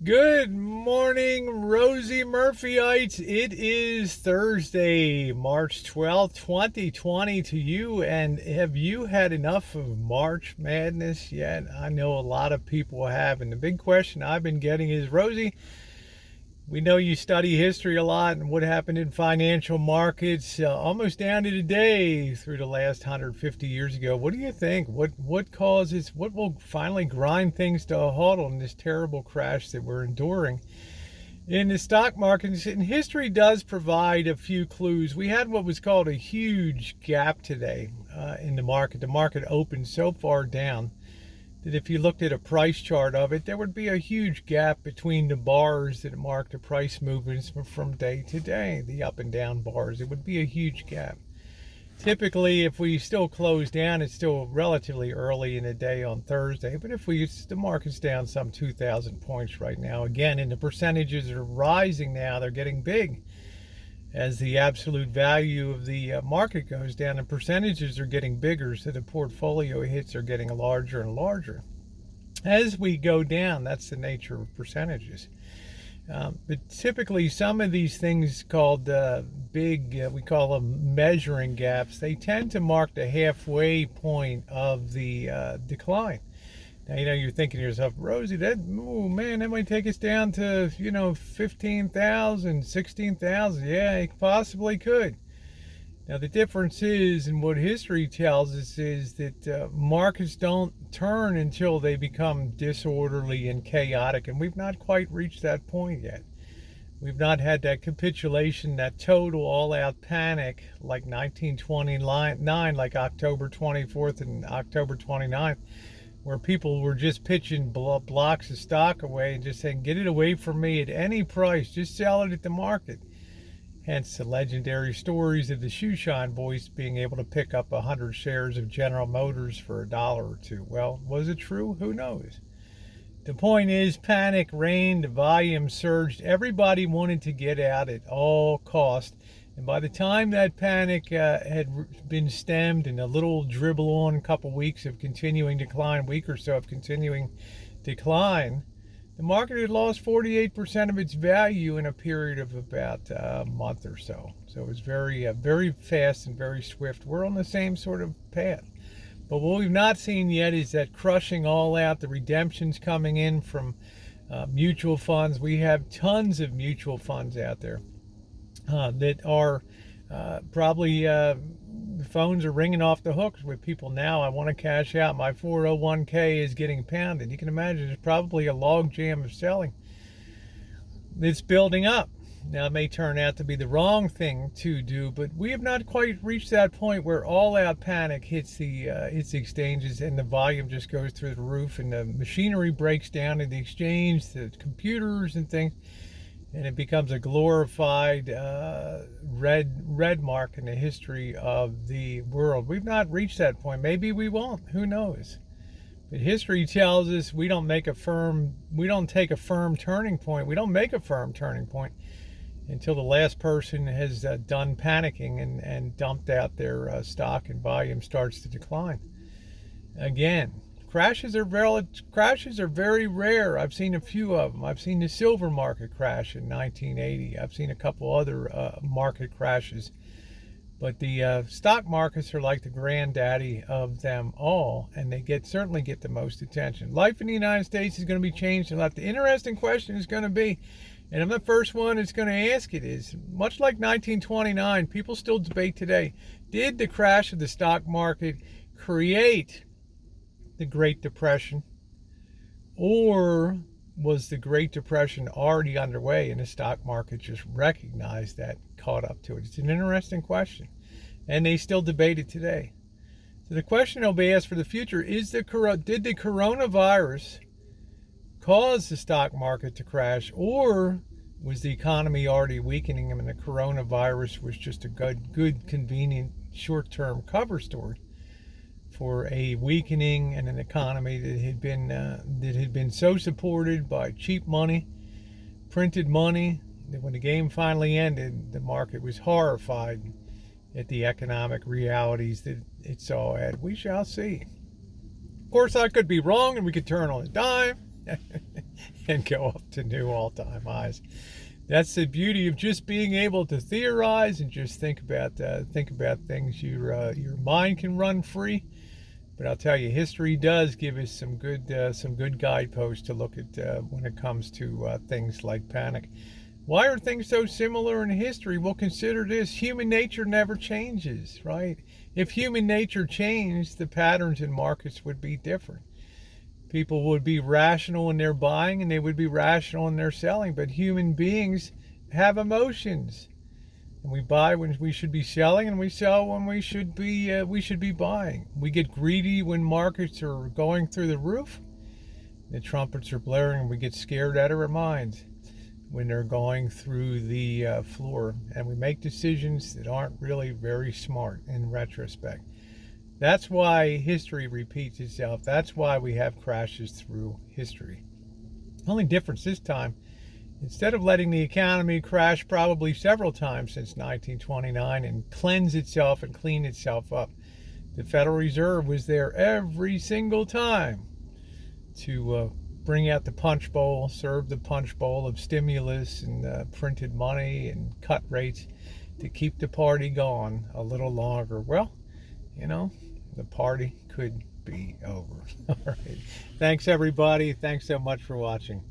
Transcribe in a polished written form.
Good morning, Rosie Murphyites. It is Thursday, March 12th, 2020 to you. And have you had enough of March Madness yet? I know a lot of people have. And the big question I've been getting is, Rosie, we know you study history a lot and what happened in financial markets almost down to today through the last 150 years ago. What do you think? What will finally grind things to a halt on this terrible crash that we're enduring? In the stock market, and history does provide a few clues. We had what was called a huge gap today in the market. The market opened so far down that if you looked at a price chart of it, there would be a huge gap between the bars that mark the price movements from day to day, the up and down bars. It would be a huge gap. Typically, if we still close down, it's still relatively early in the day on Thursday. But if the market's down some 2,000 points right now, again, and the percentages are rising now, they're getting big. As the absolute value of the market goes down, the percentages are getting bigger, so the portfolio hits are getting larger and larger. As we go down, that's the nature of percentages. But typically, some of these things called we call them measuring gaps, they tend to mark the halfway point of the decline. Now, you're thinking to yourself, Rosie, that might take us down to, 15,000, 16,000. Yeah, it possibly could. Now, the difference is, and what history tells us, is that markets don't turn until they become disorderly and chaotic, and we've not quite reached that point yet. We've not had that capitulation, that total all-out panic like 1929, like October 24th and October 29th, where people were just pitching blocks of stock away and just saying, get it away from me at any price, just sell it at the market. Hence the legendary stories of the Shoeshine Boys being able to pick up 100 shares of General Motors for $1 or $2. Well, was it true? Who knows? The point is, panic reigned, the volume surged. Everybody wanted to get out at all cost. And by the time that panic had been stemmed and a little dribble on, a couple weeks of continuing decline, week or so of continuing decline, the market had lost 48% of its value in a period of about a month or so. So it was very fast and very swift. We're on the same sort of path. But what we've not seen yet is that crushing all out, the redemptions coming in from mutual funds. We have tons of mutual funds out there that are probably the phones are ringing off the hooks with people now. I want to cash out. My 401k is getting pounded. You can imagine there's probably a log jam of selling that's building up. Now, it may turn out to be the wrong thing to do, but we have not quite reached that point where all-out panic hits the exchanges and the volume just goes through the roof and the machinery breaks down in the exchange, the computers and things, and it becomes a glorified red mark in the history of the world. We've not reached that point. Maybe we won't. Who knows? But history tells us we don't take a firm turning point. We don't make a firm turning point until the last person has done panicking and dumped out their stock and volume starts to decline. Again, crashes are very rare. I've seen a few of them. I've seen the silver market crash in 1980. I've seen a couple other market crashes. But the stock markets are like the granddaddy of them all, and they certainly get the most attention. Life in the United States is going to be changed a lot. The interesting question is going to be, and I'm the first one that's going to ask it, is much like 1929, people still debate today, did the crash of the stock market create the Great Depression, or was the Great Depression already underway and the stock market just recognized that, caught up to it? It's an interesting question, and they still debate it today. So the question will be asked for the future is, did the coronavirus cause the stock market to crash, or was the economy already weakening and the coronavirus was just a good convenient short-term cover story for a weakening and an economy that had been so supported by cheap money, printed money, that when the game finally ended, the market was horrified at the economic realities that it saw at. We shall see. Of course, I could be wrong, and we could turn on a dime. and go up to new all-time highs. That's the beauty of just being able to theorize and just think about things. Your mind can run free. But I'll tell you, history does give us some good guideposts to look at when it comes to things like panic. Why are things so similar in history? Well, consider this: human nature never changes, right? If human nature changed, the patterns in markets would be different. People would be rational in their buying and they would be rational in their selling. But human beings have emotions, and we buy when we should be selling, and we sell when we should be buying. We get greedy when markets are going through the roof. The trumpets are blaring, and we get scared out of our minds when they're going through the floor, and we make decisions that aren't really very smart in retrospect. That's why history repeats itself. That's why we have crashes through history. The only difference this time, instead of letting the economy crash probably several times since 1929 and cleanse itself and clean itself up, the Federal Reserve was there every single time to bring out the punch bowl, serve the punch bowl of stimulus and printed money and cut rates to keep the party going a little longer. Well, the party could be over. All right. Thanks, everybody. Thanks so much for watching.